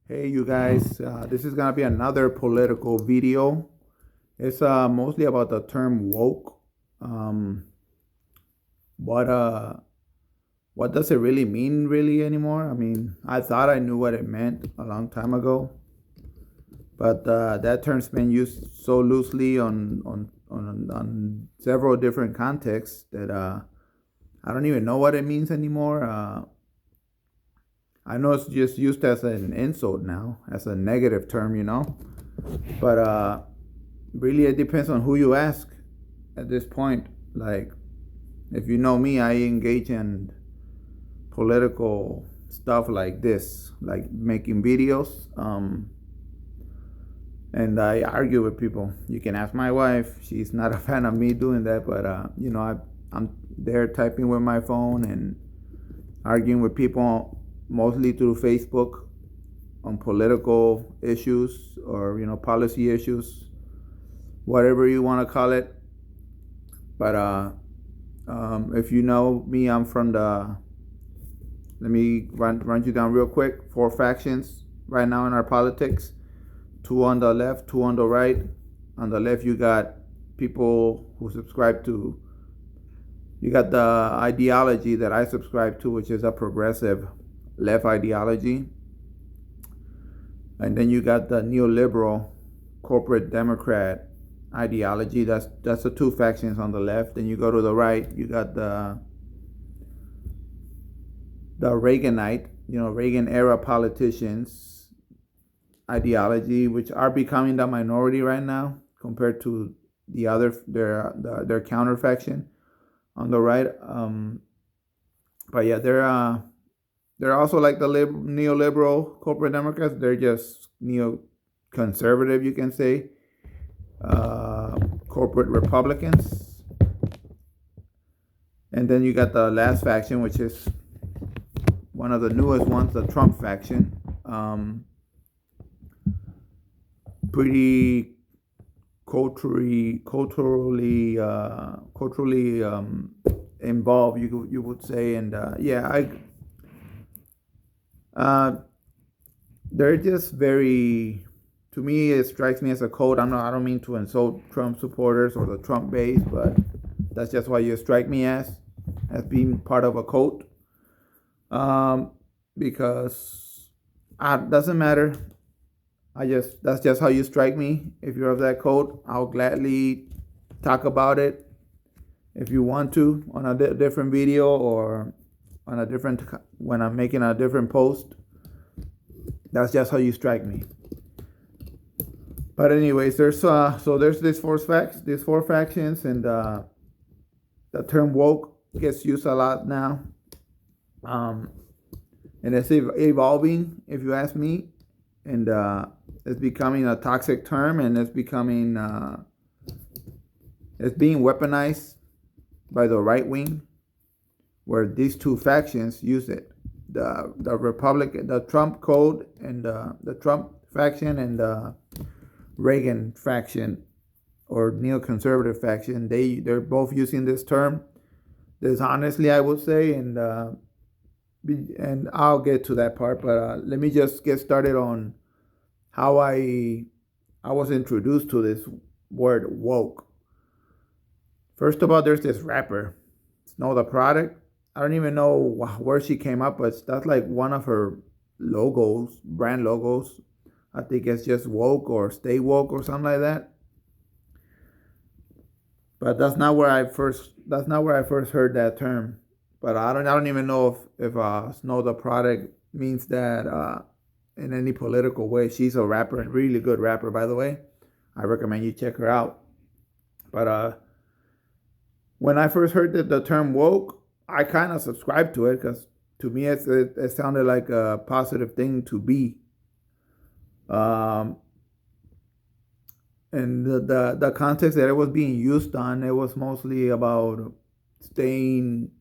Hey, you guys, this is gonna be another political video. It's mostly about the term woke. Um, what uh, what does it really mean, really anymore? I mean, I thought I knew what it meant a long time ago, but that term's been used so loosely on several different contexts that I don't even know what it means anymore. I know it's just used as an insult now, as a negative term. But really, it depends on who you ask at this point. Like, if you know me, I engage in political stuff like this, like making videos, and I argue with people. You can ask my wife; she's not a fan of me doing that, but I'm there typing with my phone and arguing with people mostly through Facebook on political issues or policy issues, whatever you want to call it. But if you know me, I'm from the. Let me run you down real quick. Four factions right now in our politics. Two on the left, two on the right. On the left, you got people who subscribe to. You got the ideology that I subscribe to, which is a progressive left ideology. And then you got the neoliberal corporate Democrat ideology. That's the two factions on the left. Then you go to the right, you got the Reaganite, Reagan era politicians ideology, which are becoming the minority right now compared to the other their counter faction on the right. But yeah, they're also like the neoliberal corporate Democrats. They're just neoconservative, you can say, corporate Republicans. And then you got the last faction, which is one of the newest ones, the Trump faction. Pretty culturally involved, you would say, and they're just very. To me, it strikes me as a code. I don't mean to insult Trump supporters or the Trump base, but that's just what you strike me as being part of a cult. Because doesn't matter. That's just how you strike me. If you're of that code, I'll gladly talk about it if you want to on a different video or on a different when I'm making a different post. That's just how you strike me. But anyways, there's these four factions, and the term woke gets used a lot now, and it's evolving, if you ask me, and it's becoming a toxic term, and it's being weaponized by the right wing, where these two factions use it. The Trump code and the Trump faction and the Reagan faction or neoconservative faction. They're both using this term dishonestly, I would say, and I'll get to that part. But let me just get started on how I was introduced to this word woke. First of all, there's this rapper, Snow the Product. I don't even know where she came up, but that's like one of her logos, brand logos. I think it's just woke or stay woke or something like that. But that's not where I first heard that term. But I don't even know if Snow the Product means that in any political way. She's a rapper, and really good rapper, by the way. I recommend you check her out. But when I first heard the term woke, I kind of subscribed to it because to me it sounded like a positive thing to be. And the context that it was being used on, it was mostly about staying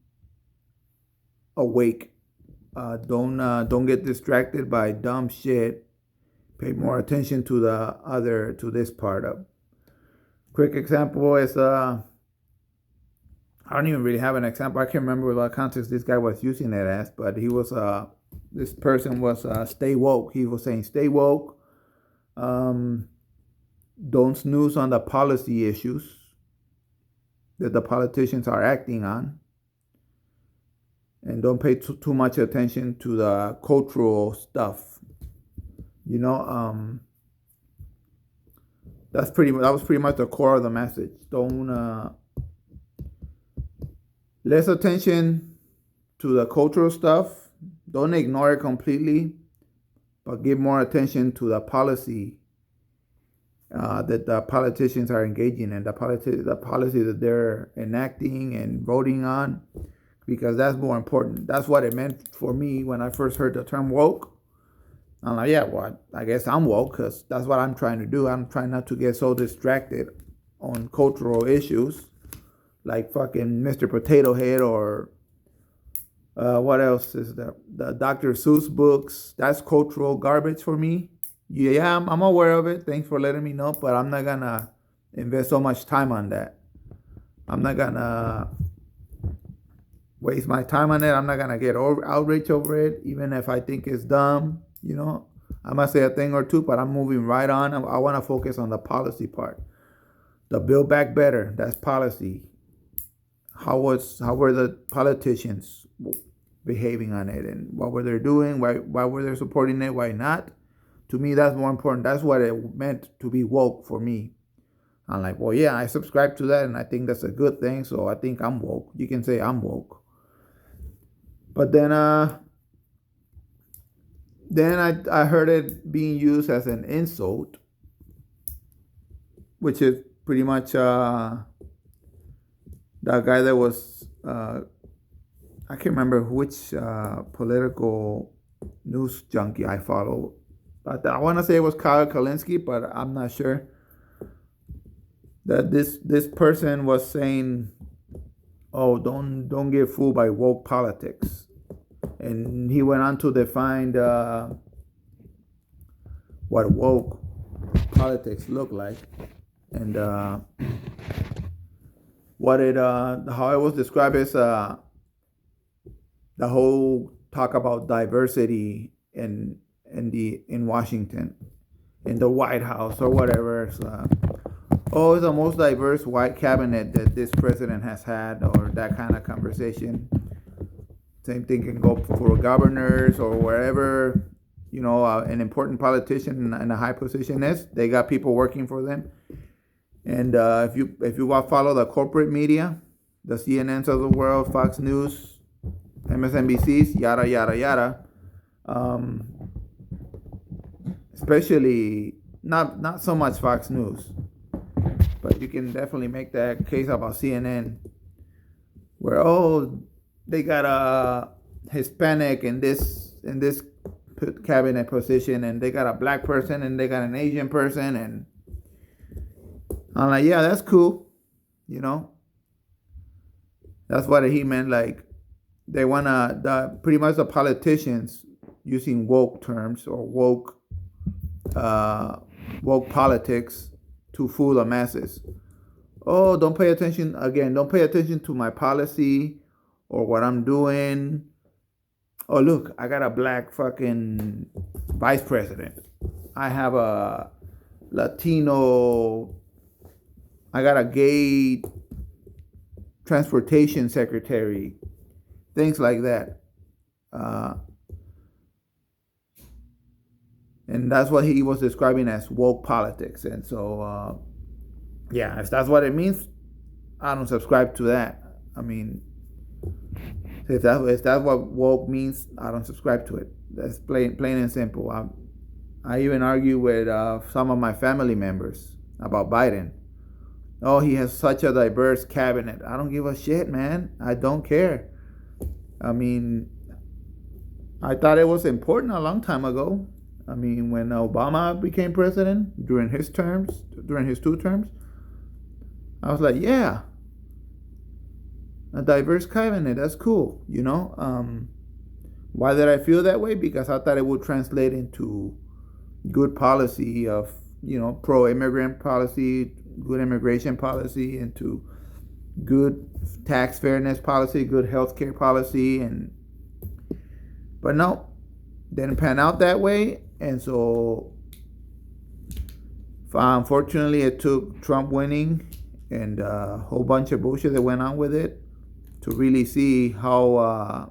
awake. Don't get distracted by dumb shit. Pay more attention to this part of. Quick example is I don't even really have an example. I can't remember what context this guy was using it as, but he was This person was stay woke. He was saying stay woke. Don't snooze on the policy issues that the politicians are acting on, and don't pay too much attention to the cultural stuff. You know, that was pretty much the core of the message. Don't less attention to the cultural stuff. Don't ignore it completely, but give more attention to the policy that the politicians are engaging in, the policy that they're enacting and voting on, because that's more important. That's what it meant for me when I first heard the term woke. I'm like, yeah, well, I guess I'm woke because that's what I'm trying to do. I'm trying not to get so distracted on cultural issues like fucking Mr. Potato Head or what else is the Dr. Seuss books. That's cultural garbage for me. Yeah, I'm aware of it. Thanks for letting me know, but I'm not gonna invest so much time on that. I'm not gonna waste my time on it. I'm not gonna get outraged over it, even if I think it's dumb. You know, I might say a thing or two, but I'm moving right on. I want to focus on the policy part. The Build Back Better. That's policy. How were the politicians behaving on it, and what were they doing? Why were they supporting it? Why not? To me, that's more important. That's what it meant to be woke for me. I'm like, well, yeah, I subscribe to that, and I think that's a good thing. So I think I'm woke. You can say I'm woke. But then I heard it being used as an insult, which is pretty much that guy that was I can't remember which political news junkie I follow. But I want to say it was Kyle Kalinske, but I'm not sure. That this person was saying, "Oh, don't get fooled by woke politics," and he went on to define what woke politics look like, and what it how it was described as the whole talk about diversity in Washington, in the White House or whatever. It's the most diverse white cabinet that this president has had, or that kind of conversation. Same thing can go for governors or wherever, an important politician in a high position is. They got people working for them. And if you follow the corporate media, the CNNs of the world, Fox News, MSNBCs, yada yada yada. Especially not so much Fox News, but you can definitely make that case about CNN, where they got a Hispanic in this cabinet position, and they got a black person, and they got an Asian person, and I'm like, yeah, that's cool, That's what he meant. Like, they wanna pretty much the politicians using woke terms or woke politics to fool the masses. Oh, don't pay attention to my policy or what I'm doing. Oh, look, I got a black fucking vice president. I have a Latino. I got a gay transportation secretary. Things like that. And that's what he was describing as woke politics. And so, if that's what it means, I don't subscribe to that. I mean, if that's what woke means, I don't subscribe to it. That's plain and simple. I even argue with some of my family members about Biden. Oh, he has such a diverse cabinet. I don't give a shit, man. I don't care. I mean, I thought it was important a long time ago. I mean, when Obama became president during his 2 terms, I was like, yeah, a diverse cabinet, that's cool, Why did I feel that way? Because I thought it would translate into good policy of, pro-immigrant policy, good immigration policy, into good tax fairness policy, good healthcare policy, but no. didn't pan out that way, and so unfortunately it took Trump winning and a whole bunch of bullshit that went on with it to really see how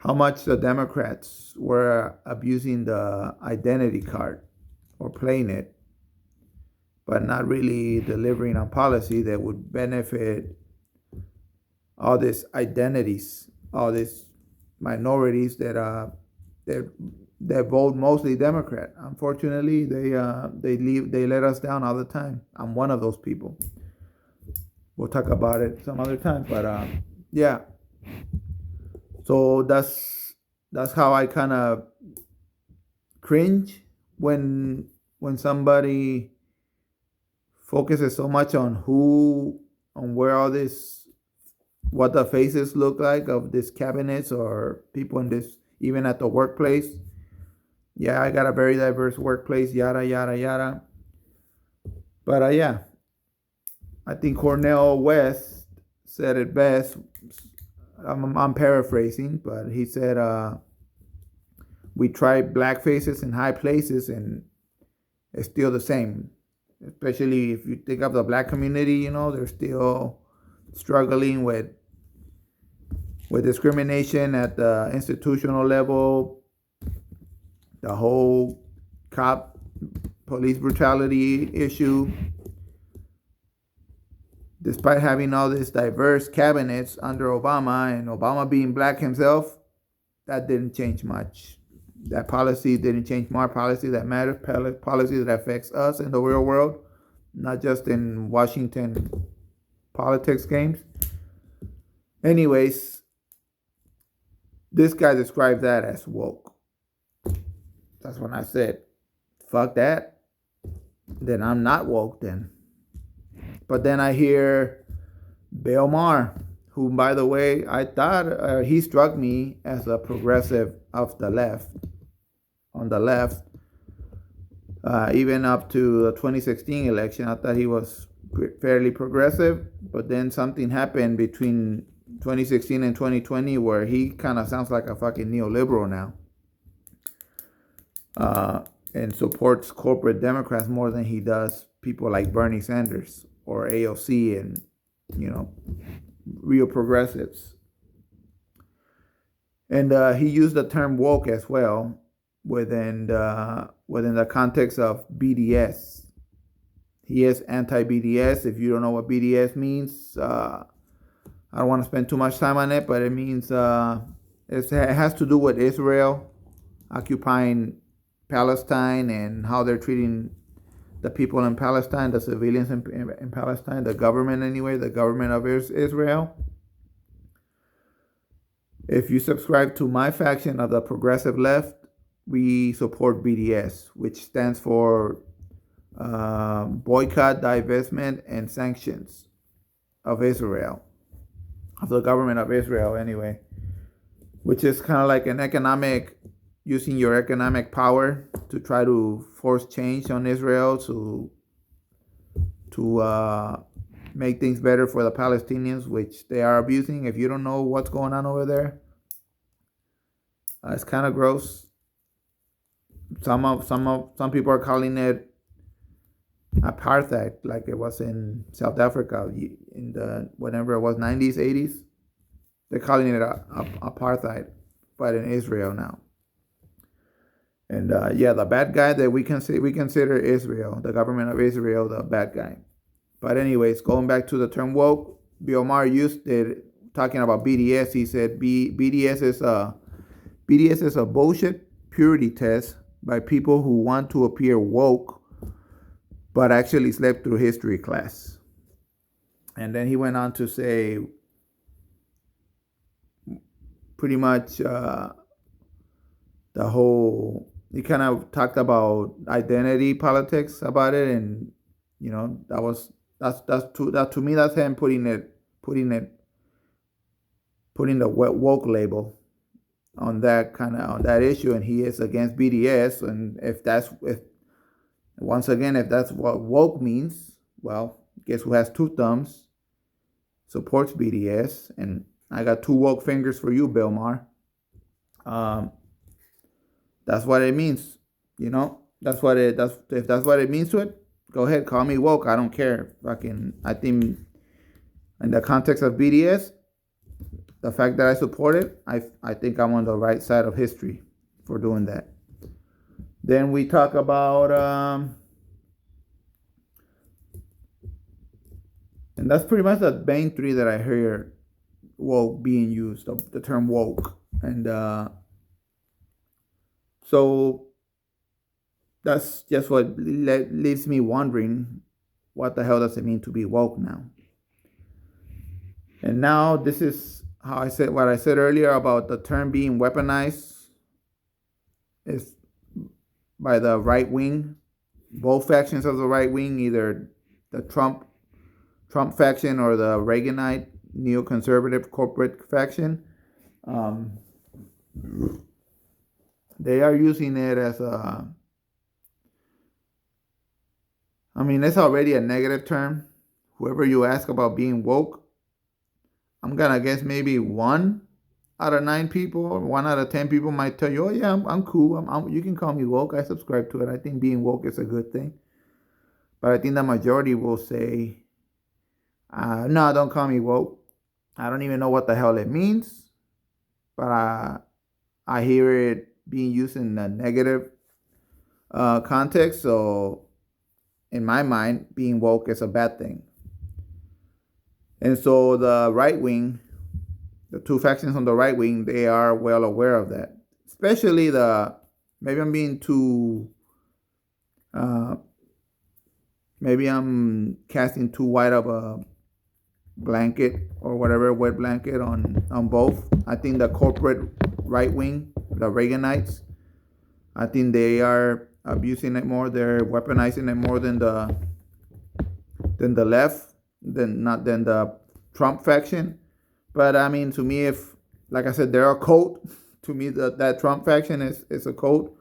much the Democrats were abusing the identity card or playing it, but not really delivering on policy that would benefit all these identities, all these minorities that vote mostly Democrat. Unfortunately, they let us down all the time. I'm one of those people. We'll talk about it some other time, but yeah. So that's how I kind of cringe when somebody focuses so much on where all this, what the faces look like of these cabinets or people in this, even at the workplace. Yeah, I got a very diverse workplace, yada yada yada. But yeah, I think Cornel West said it best. I'm paraphrasing, but he said, we try black faces in high places and it's still the same. Especially if you think of the black community, they're still struggling with discrimination at the institutional level, the whole cop police brutality issue. Despite having all these diverse cabinets under Obama and Obama being black himself, that didn't change much. That policy didn't change more policy that matters, policy that affects us in the real world, not just in Washington politics games. Anyways, this guy described that as woke. That's when I said, fuck that. Then I'm not woke then. But then I hear Bill Maher, who, by the way, I thought he struck me as a progressive of the left, on the left. Even up to the 2016 election, I thought he was fairly progressive. But then something happened between 2016 and 2020 where he kind of sounds like a fucking neoliberal now. And supports corporate Democrats more than he does people like Bernie Sanders or AOC and, real progressives. And he used the term woke as well within the context of BDS. He is anti-BDS. If you don't know what BDS means, I don't want to spend too much time on it, but it means it has to do with Israel occupying Palestine and how they're treating the people in Palestine, the civilians in Palestine, the government anyway, the government of Israel. If you subscribe to my faction of the progressive left, we support BDS, which stands for boycott, divestment, and sanctions of Israel, of the government of Israel anyway, which is kind of like using your economic power to try to force change on Israel to make things better for the Palestinians, which they are abusing. If you don't know what's going on over there, it's kind of gross. Some people are calling it apartheid, like it was in South Africa in the whenever it was 90s, 80s. They're calling it apartheid, but in Israel now. And the bad guy that we consider Israel, the government of Israel, the bad guy. But anyways, going back to the term woke, Bill Maher used it talking about BDS. He said BDS is a bullshit purity test by people who want to appear woke, but actually slept through history class. And then he went on to say pretty much he kind of talked about identity politics about it, and that to me that's him putting the woke label on that issue, and he is against BDS. And if that's what woke means, well, guess who has two thumbs? Supports BDS, and I got two woke fingers for you, Bill Maher. Um, that's what it means. That's what it. That's if that's what it means to it. Go ahead, call me woke. I don't care. Fucking, I think in the context of BDS, the fact that I support it, I think I'm on the right side of history for doing that. Then we talk about, and that's pretty much the main three that I hear woke being used, the term woke. And so that's just what leaves me wondering, what the hell does it mean to be woke now? And now this is how I said what I said earlier about the term being weaponized is by the right wing, both factions of the right wing, either the Trump faction or the Reaganite neoconservative corporate faction. Um, they are using it as a, I mean, it's already a negative term. Whoever you ask about being woke, I'm gonna guess maybe 1 out of 9 people, or 1 out of 10 people might tell you, "Oh yeah, I'm cool. You can call me woke. I subscribe to it. I think being woke is a good thing." But I think the majority will say, "No, don't call me woke. I don't even know what the hell it means." But I hear it being used in a negative context. So in my mind, being woke is a bad thing. And so the right wing, the two factions on the right wing, they are well aware of that. Especially maybe I'm being too, maybe I'm casting too wide of a blanket or whatever, wet blanket on both. I think the corporate right wing, the Reaganites, I think they are abusing it more. They're weaponizing it more than the left, than the Trump faction. But I mean, to me, if, like I said, they're a cult. To me, that Trump faction is a cult.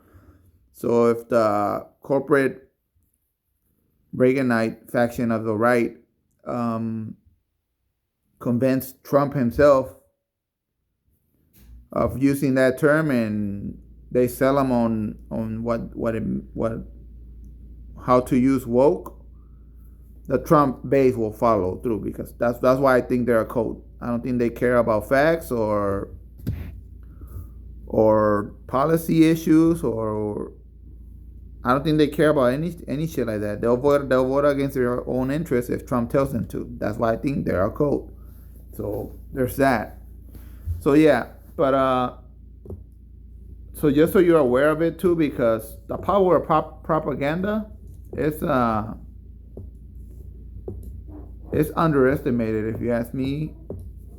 So if the corporate Reaganite faction of the right convinced Trump himself of using that term, and they sell him on how to use woke, the Trump base will follow through, because that's why I think they're a cult. I don't think they care about facts or policy issues, or I don't think they care about any shit like that. They'll vote against their own interests if Trump tells them to. That's why I think they're a cult. So there's that. So yeah, but so just so you're aware of it too, because the power of propaganda is it's underestimated, if you ask me.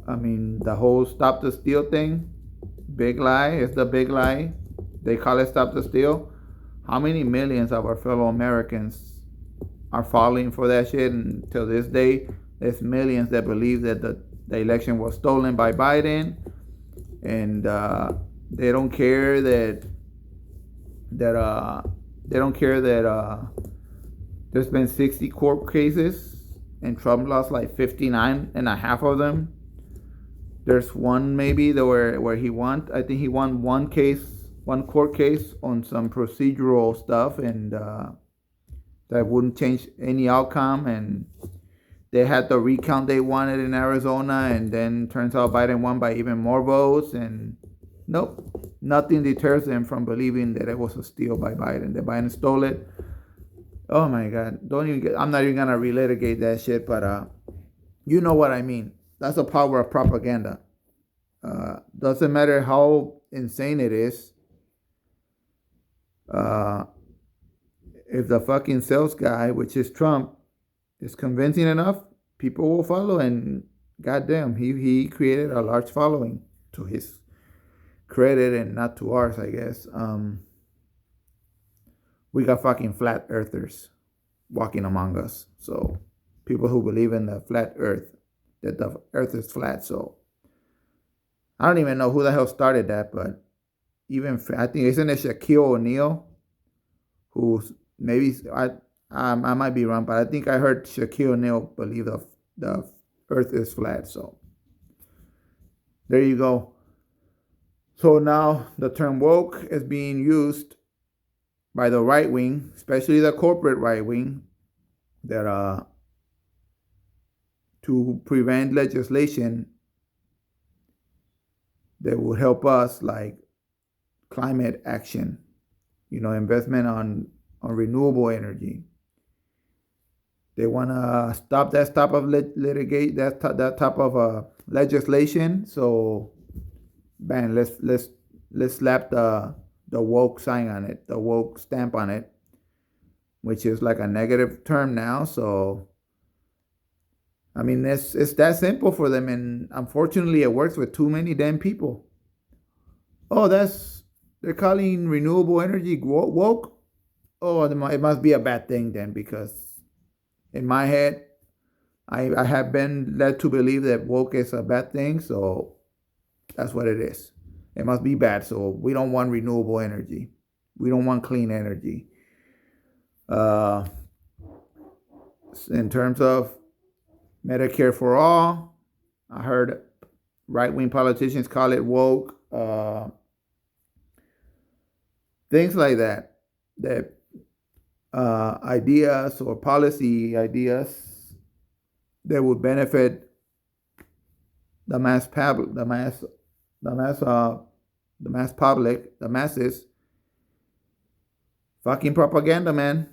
I mean, the whole stop the steal thing, big lie, is the big lie. They call it stop the steal. How many millions of our fellow Americans are falling for that shit? And till this day, there's millions that believe that the election was stolen by Biden, and they don't care that there's been 60 court cases and Trump lost like 59 and a half of them. There's one maybe where he won. I think he won one court case on some procedural stuff, and that wouldn't change any outcome. And they had the recount they wanted in Arizona, and then turns out Biden won by even more votes. And nope, nothing deters them from believing that it was a steal by Biden, that Biden stole it. Oh my God! I'm not even gonna relitigate that shit, but you know what I mean. That's the power of propaganda. Doesn't matter how insane it is. If the fucking sales guy, which is Trump, is convincing enough, people will follow. And goddamn, he created a large following, to his credit and not to ours, I guess. We got fucking flat earthers walking among us. So people who believe in the flat earth, that the earth is flat. So I don't even know who the hell started that, but I think, isn't it Shaquille O'Neal, who's maybe, I might be wrong, but I think I heard Shaquille O'Neal believe the earth is flat. So there you go. So now the term woke is being used by the right wing, especially the corporate right wing, that to prevent legislation that would help us, like climate action, investment on renewable energy. They want to stop that type of litigate that type of legislation. So, bang, let's slap the woke sign on it, the woke stamp on it, which is like a negative term now. So, I mean, it's that simple for them, and unfortunately, it works with too many damn people. Oh, they're calling renewable energy woke. Oh, it must be a bad thing then, because in my head, I have been led to believe that woke is a bad thing, so that's what it is. It must be bad. So we don't want renewable energy. We don't want clean energy. Uh, in terms of Medicare for all, I heard right wing politicians call it woke. Things like that. That ideas or policy ideas that would benefit the mass public, the mass public, the masses. Fucking propaganda, man.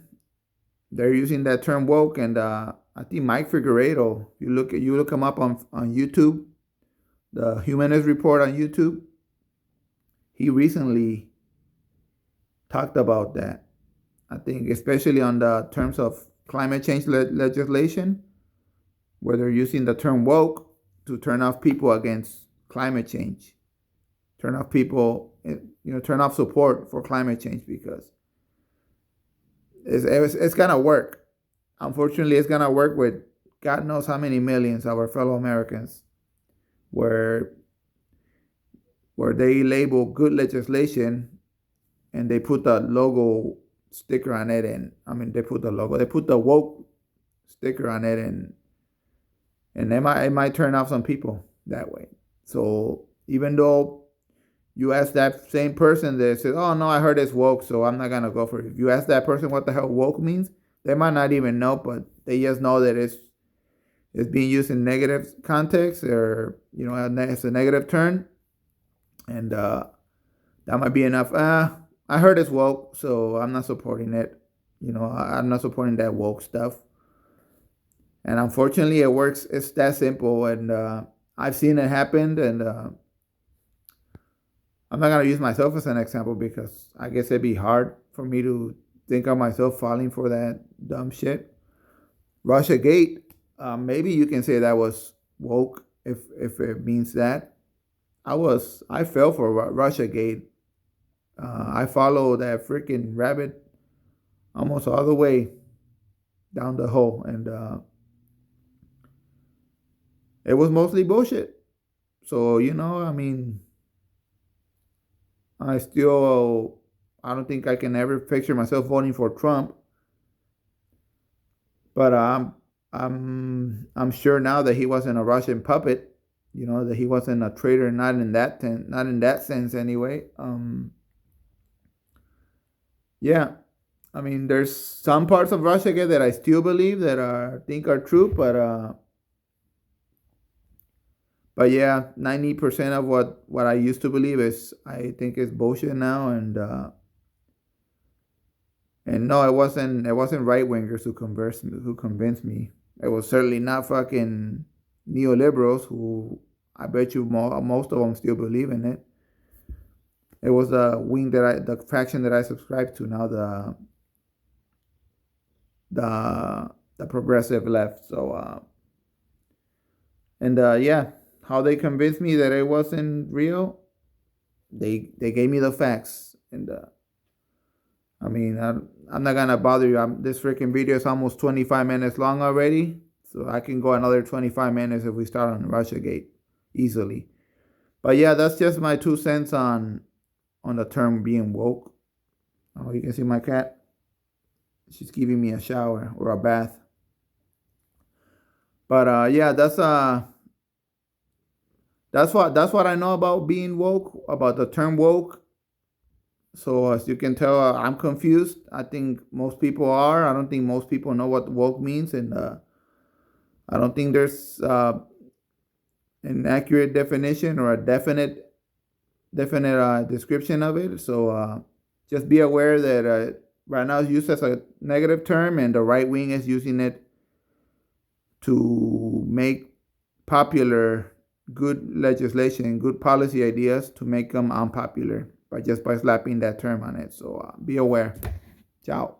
They're using that term woke, and I think Mike Figueredo. You look him up on YouTube, the Humanist Report on YouTube. He recently talked about that. I think especially on the terms of climate change legislation, where they're using the term woke to turn off people against climate change, turn off people, turn off support for climate change, because it's gonna work. Unfortunately, it's gonna work with God knows how many millions of our fellow Americans, where they label good legislation and they put the logo sticker on it, and they put the woke sticker on it, and it might turn off some people that way. So even though you ask that same person that says, "Oh no, I heard it's woke, so I'm not gonna go for it." If you ask that person what the hell woke means, they might not even know, but they just know that it's being used in negative context, or it's a negative turn, and that might be enough. I heard it's woke, so I'm not supporting it. I'm not supporting that woke stuff. And unfortunately, it works. It's that simple, and I've seen it happen, and I'm not gonna use myself as an example, because I guess it'd be hard for me to think of myself falling for that dumb shit. Russia Gate, maybe you can say that was woke, if it means that. I fell for Russia Gate. I followed that freaking rabbit almost all the way down the hole, and it was mostly bullshit. So I don't think I can ever picture myself voting for Trump, but I'm sure now that he wasn't a Russian puppet, that he wasn't a traitor, not in that sense anyway. Yeah, there's some parts of Russia that I still believe that think are true, but yeah, 90% of what I used to believe I think is bullshit now, and no, it wasn't right wingers who convinced me. It was certainly not fucking neoliberals, who I bet you most of them still believe in it. It was the faction that I subscribe to now, the progressive left. So and yeah, how they convinced me that it wasn't real. They gave me the facts, and I'm not gonna bother you. This freaking video is almost 25 minutes long already, so I can go another 25 minutes if we start on Russiagate easily. But yeah, that's just my 2 cents on the term being woke. Oh, you can see my cat. She's giving me a shower or a bath. But yeah, That's what I know about being woke, about the term woke. So as you can tell, I'm confused. I think most people are. I don't think most people know what woke means, and I don't think there's an accurate definition or a definite description of it. So just be aware that right now it's used as a negative term, and the right wing is using it to make popular good legislation, good policy ideas to make them unpopular by slapping that term on it. So be aware. Ciao.